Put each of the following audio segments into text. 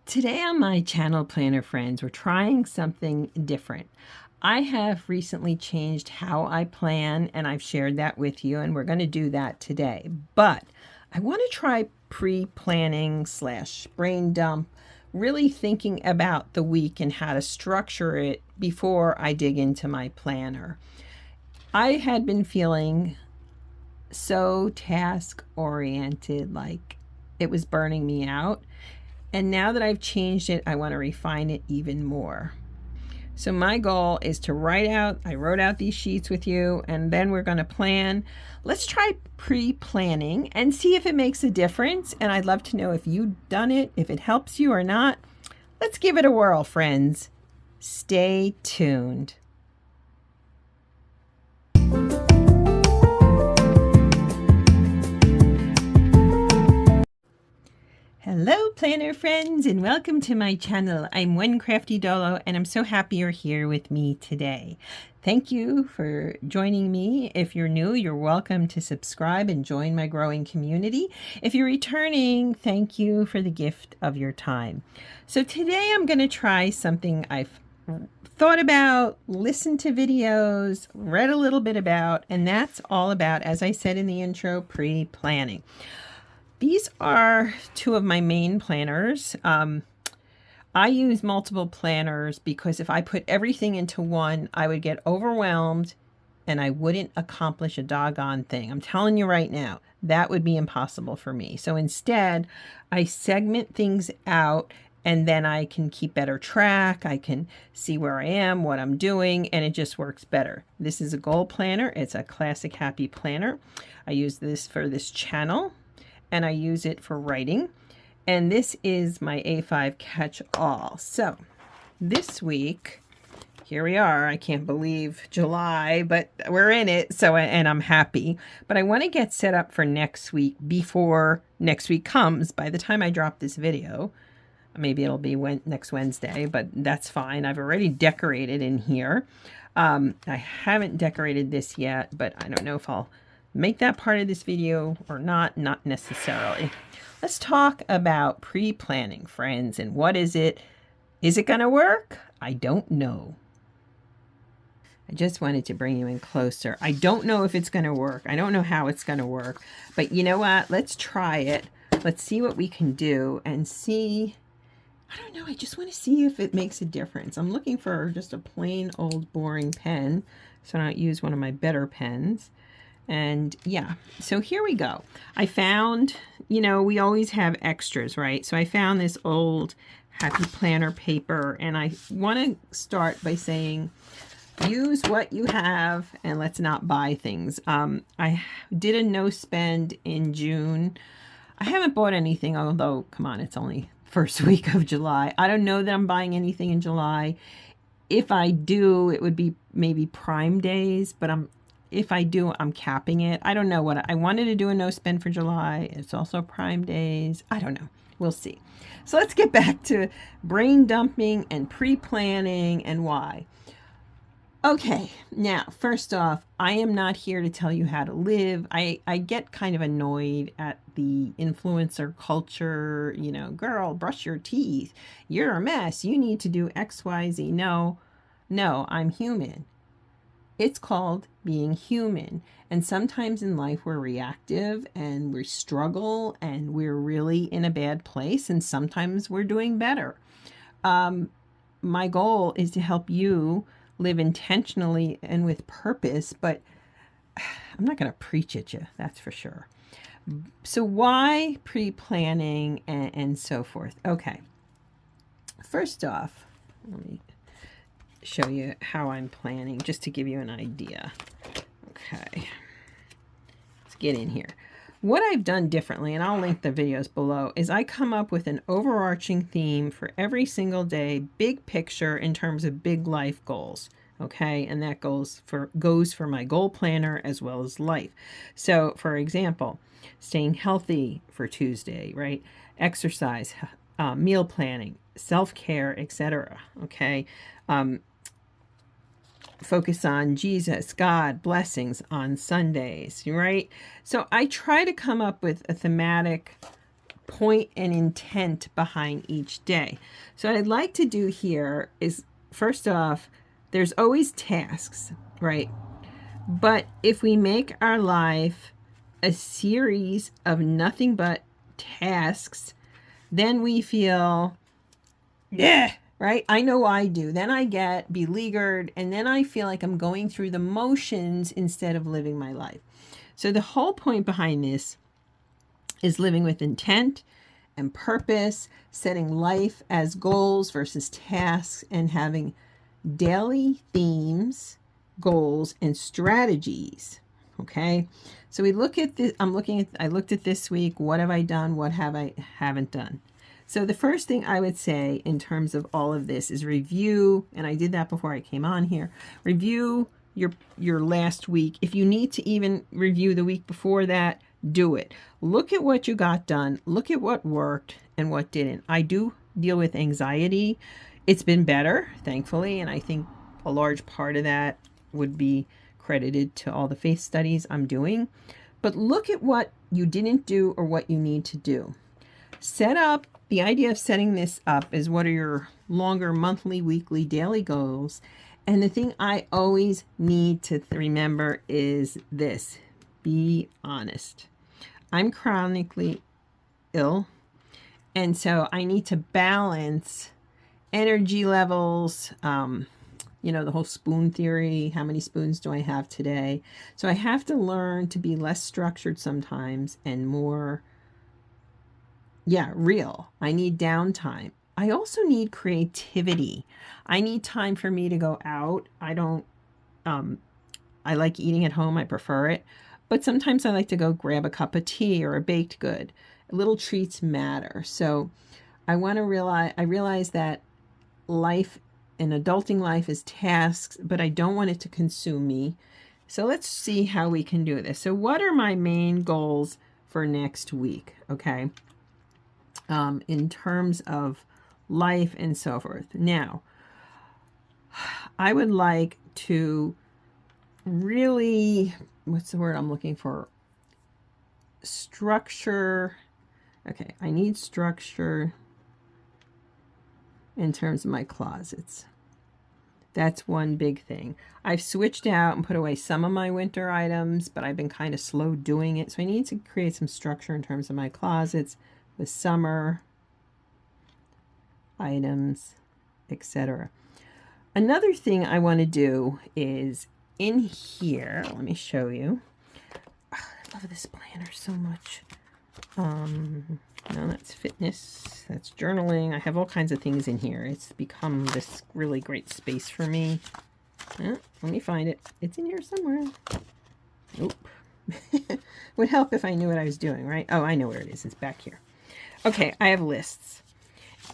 Today on my channel, Planner Friends, we're trying something different. I have recently changed how I plan, and I've shared that with you, and we're going to do that today. But I want to try pre-planning / brain dump, really thinking about the week and how to structure it before I dig into my planner. I had been feeling so task oriented, like it was burning me out. And now that I've changed it, I want to refine it even more. So my goal is to I wrote out these sheets with you, and then we're going to plan. Let's try pre-planning and see if it makes a difference. And I'd love to know if you've done it, if it helps you or not. Let's give it a whirl, friends. Stay tuned. Hello, planner friends, and welcome to my channel. I'm One Crafty Dolo, and I'm so happy you're here with me today. Thank you for joining me. If you're new, you're welcome to subscribe and join my growing community. If you're returning, thank you for the gift of your time. So today I'm going to try something I've thought about, listened to videos, read a little bit about, and that's all about, as I said in the intro, pre-planning. These are two of my main planners. I use multiple planners because if I put everything into one, I would get overwhelmed and I wouldn't accomplish a doggone thing. I'm telling you right now, that would be impossible for me. So instead, I segment things out and then I can keep better track. I can see where I am, what I'm doing, and it just works better. This is a goal planner. It's a classic happy planner. I use this for this channel, and I use it for writing. And this is my A5 catch-all. So this week, here we are. I can't believe July, but we're in it. And I'm happy. But I want to get set up for next week before next week comes. By the time I drop this video, maybe it'll be next Wednesday, but that's fine. I've already decorated in here. I haven't decorated this yet, but I don't know if I'll make that part of this video or not necessarily. Let's talk about pre-planning, friends, and what is it? Is it going to work? I don't know. I just wanted to bring you in closer. I don't know if it's going to work. I don't know how it's going to work, but you know what? Let's try it. Let's see what we can do and see. I don't know. I just want to see if it makes a difference. I'm looking for just a plain old boring pen, so I don't use one of my better pens. And yeah, so here we go. I found, we always have extras, right? So I found this old Happy Planner paper, and I want to start by saying, use what you have and let's not buy things. I did a no spend in June. I haven't bought anything, although, come on, it's only first week of July. I don't know that I'm buying anything in July. If I do, it would be maybe Prime Days, but if I do, I'm capping it. I don't know what I wanted to do a no spend for July. It's also Prime Days. I don't know. We'll see. So let's get back to brain dumping and pre-planning and why. Okay, now, first off, I am not here to tell you how to live. I get kind of annoyed at the influencer culture, girl, brush your teeth. You're a mess. You need to do X, Y, Z. No, I'm human. It's called being human. And sometimes in life we're reactive and we struggle and we're really in a bad place. And sometimes we're doing better. My goal is to help you live intentionally and with purpose, but I'm not going to preach at you, that's for sure. So why pre-planning and so forth? Okay. First off, let me show you how I'm planning just to give you an idea. Okay. Let's get in here. What I've done differently, and I'll link the videos below, is I come up with an overarching theme for every single day, big picture in terms of big life goals. Okay, and that goes for my goal planner as well as life. So, for example, staying healthy for Tuesday, right? Exercise, meal planning, self-care, etc. Okay, focus on Jesus, God, blessings on Sundays, right? So I try to come up with a thematic point and intent behind each day. So what I'd like to do here is, first off, there's always tasks, right? But if we make our life a series of nothing but tasks, then we feel, yeah, right? I know I do. Then I get beleaguered, and then I feel like I'm going through the motions instead of living my life. So the whole point behind this is living with intent and purpose, setting life as goals versus tasks, and having daily themes, goals, and strategies. Okay. So we look at this. I looked at this week. What have I done? What have I haven't done? So the first thing I would say in terms of all of this is review, and I did that before I came on here. Review your last week. If you need to even review the week before that, do it. Look at what you got done. Look at what worked and what didn't. I do deal with anxiety. It's been better, thankfully, and I think a large part of that would be credited to all the faith studies I'm doing. But look at what you didn't do or what you need to do. Set up, the idea of setting this up is what are your longer monthly, weekly, daily goals. And the thing I always need to remember is this: be honest. I'm chronically ill, and so I need to balance energy levels, the whole spoon theory. How many spoons do I have today? So I have to learn to be less structured sometimes and more, real. I need downtime. I also need creativity. I need time for me to go out. I like eating at home. I prefer it. But sometimes I like to go grab a cup of tea or a baked good. Little treats matter. So I realize that life and adulting life is tasks, but I don't want it to consume me. So let's see how we can do this. So what are my main goals for next week? Okay. In terms of life and so forth. Now, I would like to really, what's the word I'm looking for? Structure. Okay, I need structure in terms of my closets. That's one big thing. I've switched out and put away some of my winter items, but I've been kind of slow doing it. So I need to create some structure in terms of my closets with summer items, etc. Another thing I want to do is in here, let me show you. I love this planner so much. No, that's fitness, that's journaling. I have all kinds of things in here. It's become this really great space for me. Let me find it. It's in here somewhere. Nope. Would help if I knew what I was doing, right? Oh, I know where it is. It's back here. Okay, I have lists.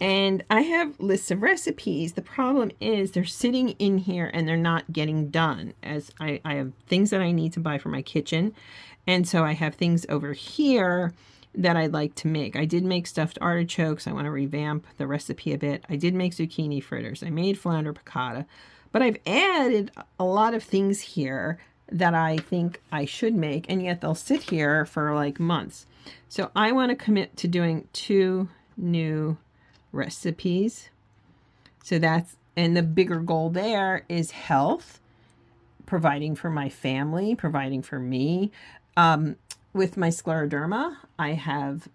And I have lists of recipes. The problem is they're sitting in here and they're not getting done. As I have things that I need to buy for my kitchen. And so I have things over here that I'd like to make. I did make stuffed artichokes. I want to revamp the recipe a bit. I did make zucchini fritters. I made flounder piccata. But I've added a lot of things here that I think I should make, and yet they'll sit here for like months. So I want to commit to doing 2 new recipes. So and the bigger goal there is health, providing for my family, providing for me. With my scleroderma, I have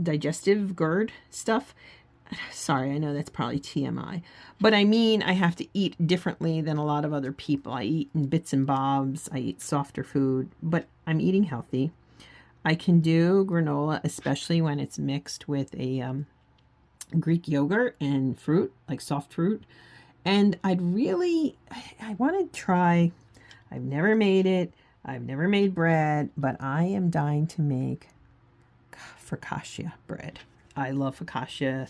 digestive GERD stuff. Sorry, I know that's probably TMI. But I mean, I have to eat differently than a lot of other people. I eat in bits and bobs. I eat softer food, but I'm eating healthy. I can do granola, especially when it's mixed with a Greek yogurt and fruit, like soft fruit. And I want to try, I've never made it. I've never made bread, but I am dying to make focaccia bread. I love focaccia.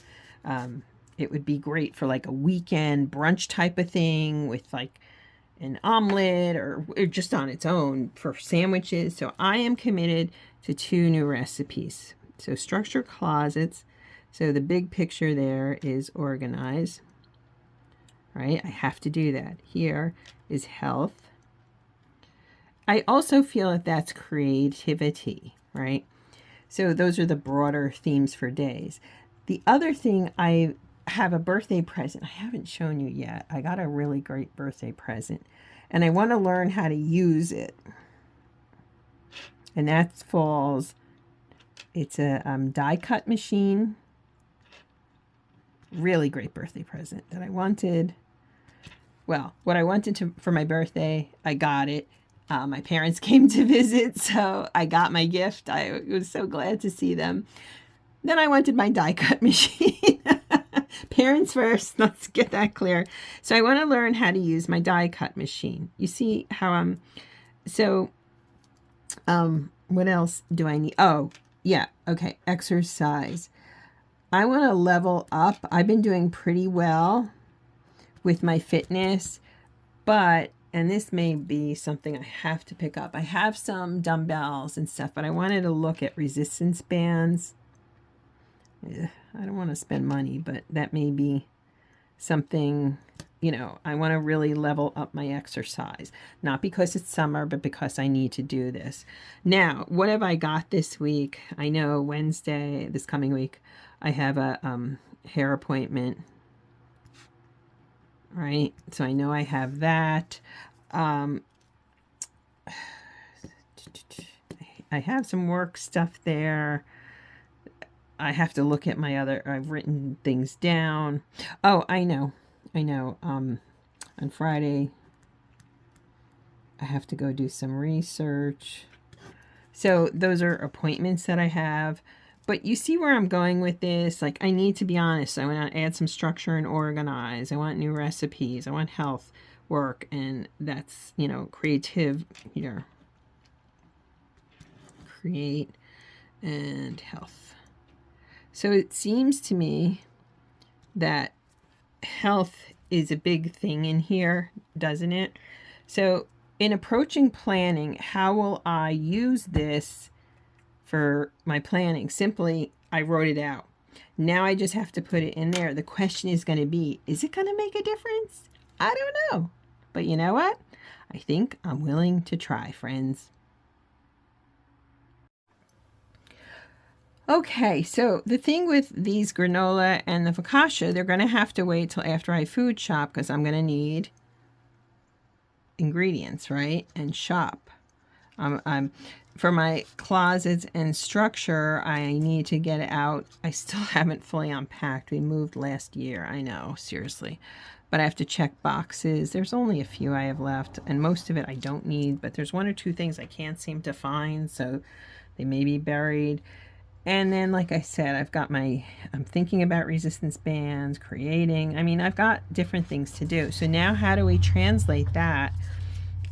It would be great for like a weekend brunch type of thing with like an omelet or just on its own for sandwiches. So I am committed to 2 new recipes. So structure closets. So the big picture there is organize, right? I have to do that. Here is health. I also feel that that's creativity, right? So those are the broader themes for days. The other thing, I have a birthday present I haven't shown you yet. I got a really great birthday present and I want to learn how to use it. And that falls, it's a die cut machine. Really great birthday present that I wanted. Well, what I wanted for my birthday, I got it. My parents came to visit, so I got my gift. I was so glad to see them. Then I wanted my die cut machine. Parents first, let's get that clear. So I want to learn how to use my die cut machine. You see how what else do I need? Oh, yeah, okay, exercise. I want to level up. I've been doing pretty well with my fitness, but, and this may be something I have to pick up. I have some dumbbells and stuff, but I wanted to look at resistance bands. I don't want to spend money, but that may be something, you know, I want to really level up my exercise. Not because it's summer, but because I need to do this. Now, what have I got this week? I know Wednesday, this coming week, I have a hair appointment. Right? So I know I have that. I have some work stuff there. I have to look at my other, I've written things down. Oh, I know. On Friday, I have to go do some research. So those are appointments that I have. But you see where I'm going with this? Like, I need to be honest. I want to add some structure and organize. I want new recipes. I want health work. And that's, you know, creative here. Create and health. So it seems to me that health is a big thing in here, doesn't it? So in approaching planning, how will I use this for my planning? Simply, I wrote it out. Now I just have to put it in there. The question is going to be, is it going to make a difference? I don't know. But you know what? I think I'm willing to try, friends. Okay, so the thing with these granola and the focaccia, they're going to have to wait till after I food shop because I'm going to need ingredients, right? And shop. For my closets and structure, I need to get out. I still haven't fully unpacked. We moved last year. I know, seriously. But I have to check boxes. There's only a few I have left, and most of it I don't need, but there's one or two things I can't seem to find, so they may be buried. And then, like I said, I'm thinking about resistance bands, creating. I mean, I've got different things to do. So now how do we translate that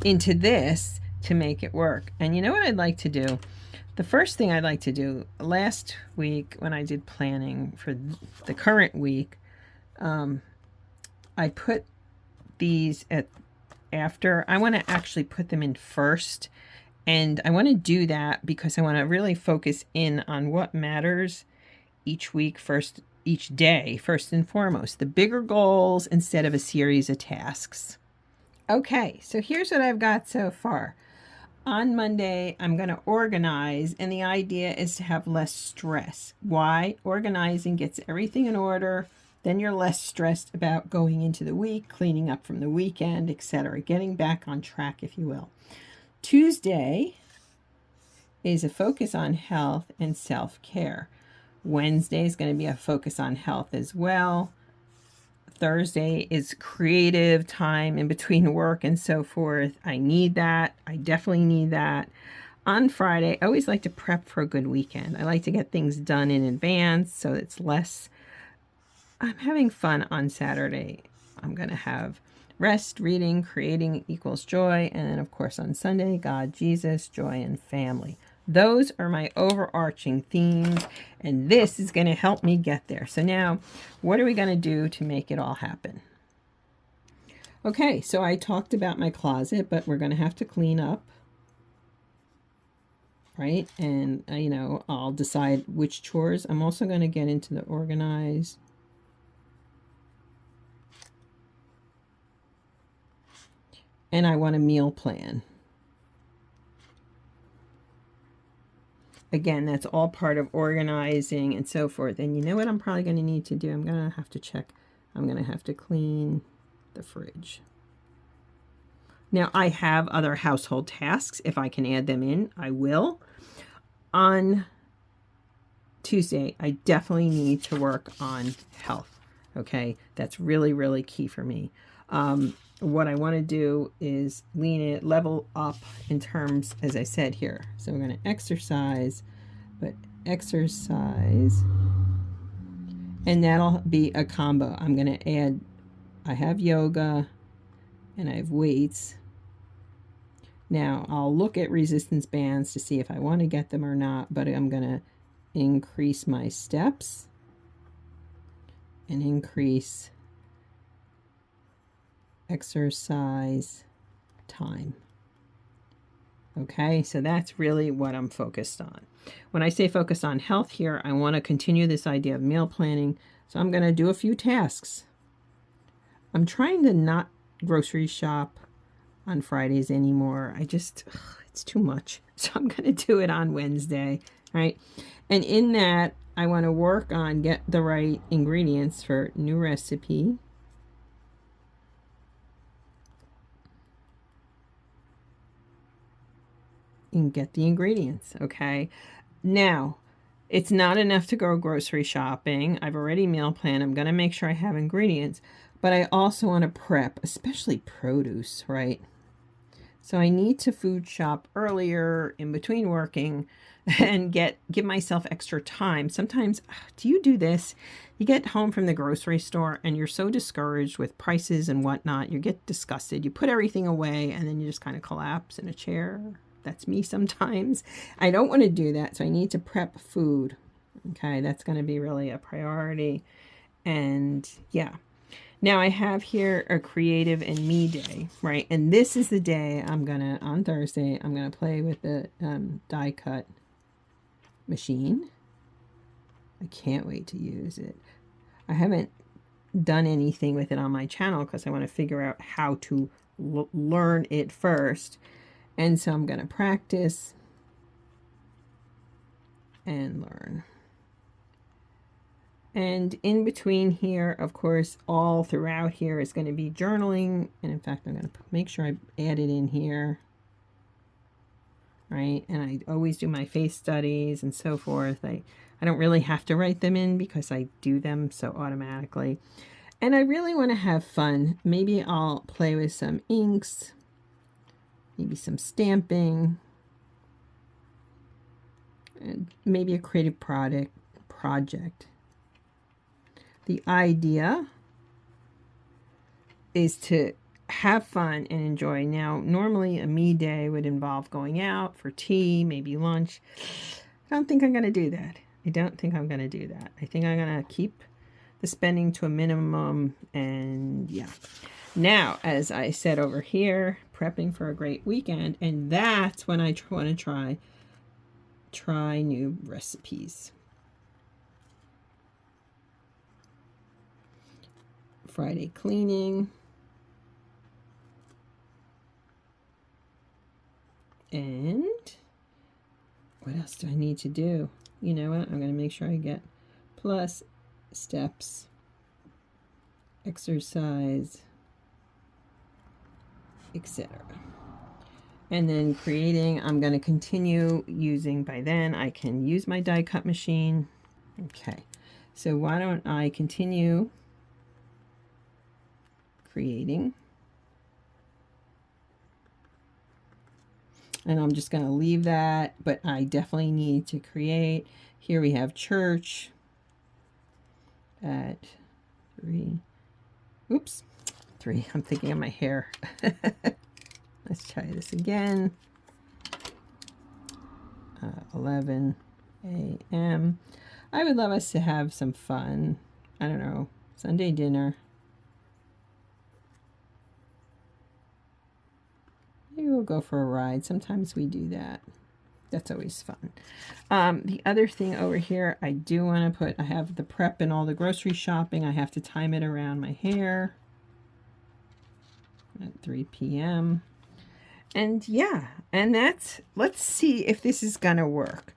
into this to make it work? And you know what I'd like to do? The first thing I'd like to do, last week when I did planning for the current week, I put these after. I want to actually put them in first. And I want to do that because I want to really focus in on what matters each week, each day, first and foremost. The bigger goals instead of a series of tasks. Okay, so here's what I've got so far. On Monday, I'm going to organize, and the idea is to have less stress. Why? Organizing gets everything in order. Then you're less stressed about going into the week, cleaning up from the weekend, etc. Getting back on track, if you will. Tuesday is a focus on health and self-care. Wednesday is going to be a focus on health as well. Thursday is creative time in between work and so forth. I need that. I definitely need that. On Friday, I always like to prep for a good weekend. I like to get things done in advance so it's less. I'm having fun on Saturday. I'm going to have rest, reading, creating equals joy. And then, of course, on Sunday, God, Jesus, joy, and family. Those are my overarching themes, and this is going to help me get there. So now, what are we going to do to make it all happen? Okay, so I talked about my closet, but we're going to have to clean up, right? And, you know, I'll decide which chores. I'm also going to get into the organize. And I want a meal plan. Again, that's all part of organizing and so forth. And you know what I'm probably going to need to do? I'm going to have to check. I'm going to have to clean the fridge. Now, I have other household tasks. If I can add them in, I will. On Tuesday, I definitely need to work on health. Okay, that's really, really key for me. What I want to do is level up in terms, as I said here. So we're going to exercise, but exercise, and that'll be a combo. I'm going to add, I have yoga and I have weights. Now I'll look at resistance bands to see if I want to get them or not, but I'm going to increase my steps and increase exercise time. Okay, so that's really what I'm focused on. When I say focus on health here, I want to continue this idea of meal planning. So I'm going to do a few tasks. I'm trying to not grocery shop on Fridays anymore. It's too much. So I'm going to do it on Wednesday, right? And in that, I want to work on get the right ingredients for new recipe. And get the ingredients, okay? Now, it's not enough to go grocery shopping. I've already meal planned. I'm going to make sure I have ingredients, but I also want to prep, especially produce, right? So I need to food shop earlier in between working and give myself extra time. Sometimes, do you do this? You get home from the grocery store and you're so discouraged with prices and whatnot. You get disgusted. You put everything away and then you just kind of collapse in a chair. That's me sometimes. I don't want to do that, so I need to prep food. Okay, that's going to be really a priority. And yeah. Now I have here a creative and me day, right? And this is the day on Thursday, I'm going to play with the die cut machine. I can't wait to use it. I haven't done anything with it on my channel because I want to figure out how to learn it first. And so I'm going to practice and learn. And in between here, of course, all throughout here is going to be journaling. And in fact, I'm going to make sure I add it in here. Right? And I always do my face studies and so forth. I don't really have to write them in because I do them so automatically. And I really want to have fun. Maybe I'll play with some inks. Maybe some stamping, and maybe a creative project. The idea is to have fun and enjoy. Now, normally a me day would involve going out for tea, maybe lunch. I don't think I'm going to do that. I think I'm going to keep the spending to a minimum, and yeah. Now, as I said over here, prepping for a great weekend, and that's when I want to try new recipes. Friday cleaning. And what else do I need to do? You know what? I'm going to make sure I get plus steps, exercise, etc. And then creating, I'm going to continue using, by then I can use my die cut machine. Okay, so why don't I continue creating? And I'm just going to leave that, but I definitely need to create. Here we have church at 3. Oops, 3. I'm thinking of my hair. Let's try this again. 11 a.m. I would love us to have some fun. I don't know, Sunday dinner. Maybe we'll go for a ride. Sometimes we do that. That's always fun. The other thing over here, I do want to I have the prep and all the grocery shopping. I have to time it around my hair at 3 p.m. And yeah, and let's see if this is going to work.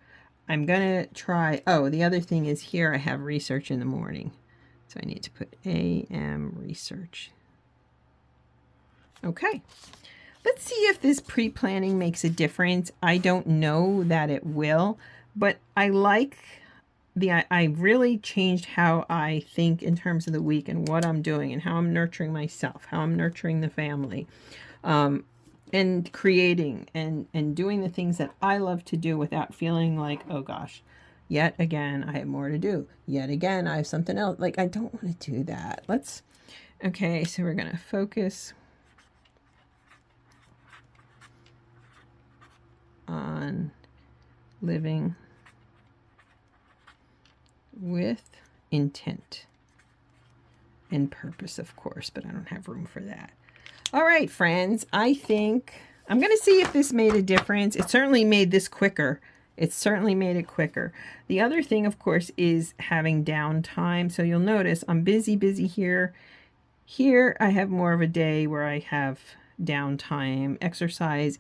I'm going to try, oh, the other thing is here I have research in the morning. So I need to put AM research. Okay. Let's see if this pre-planning makes a difference. I don't know that it will, but I like I really changed how I think in terms of the week and what I'm doing and how I'm nurturing myself, how I'm nurturing the family, and creating and doing the things that I love to do without feeling like, oh gosh, yet again, I have more to do. Yet again, I have something else. Like, I don't want to do that. Okay, so we're going to focus on living with intent and purpose, of course, but I don't have room for that. All right, friends, I think I'm going to see if this made a difference. It certainly made this quicker. It certainly made it quicker. The other thing, of course, is having downtime. So you'll notice I'm busy here. Here I have more of a day where I have downtime. Exercise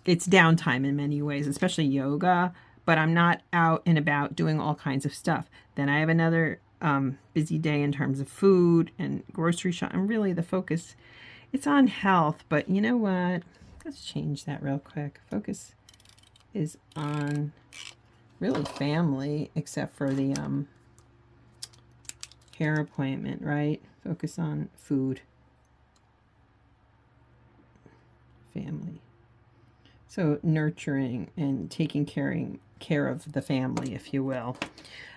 it's downtime in many ways, especially yoga, but I'm not out and about doing all kinds of stuff. Then I have another busy day in terms of food and grocery shopping. Really, the focus, it's on health, but you know what? Let's change that real quick. Focus is on really family, except for the hair appointment, right? Focus on food, family. So nurturing and taking care of the family, if you will.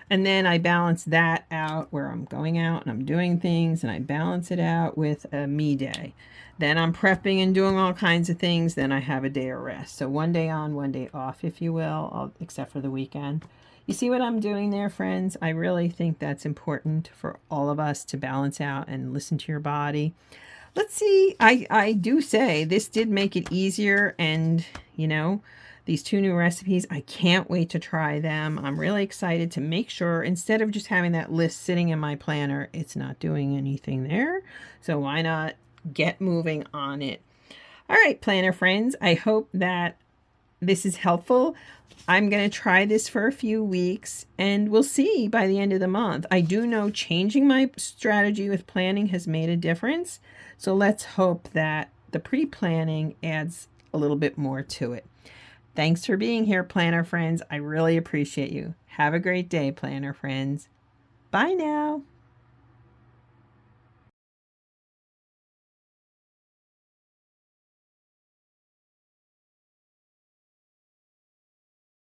And then I balance that out where I'm going out and I'm doing things, and I balance it out with a me day. Then I'm prepping and doing all kinds of things. Then I have a day of rest. So one day on, one day off, if you will, except for the weekend. You see what I'm doing there, friends? I really think that's important for all of us to balance out and listen to your body. Let's see. I do say this did make it easier, and you know, these 2 new recipes, I can't wait to try them. I'm really excited to make sure instead of just having that list sitting in my planner, it's not doing anything there. So why not get moving on it? All right, planner friends, I hope that this is helpful. I'm going to try this for a few weeks and we'll see by the end of the month. I do know changing my strategy with planning has made a difference. So let's hope that the pre-planning adds a little bit more to it. Thanks for being here, planner friends. I really appreciate you. Have a great day, planner friends. Bye now.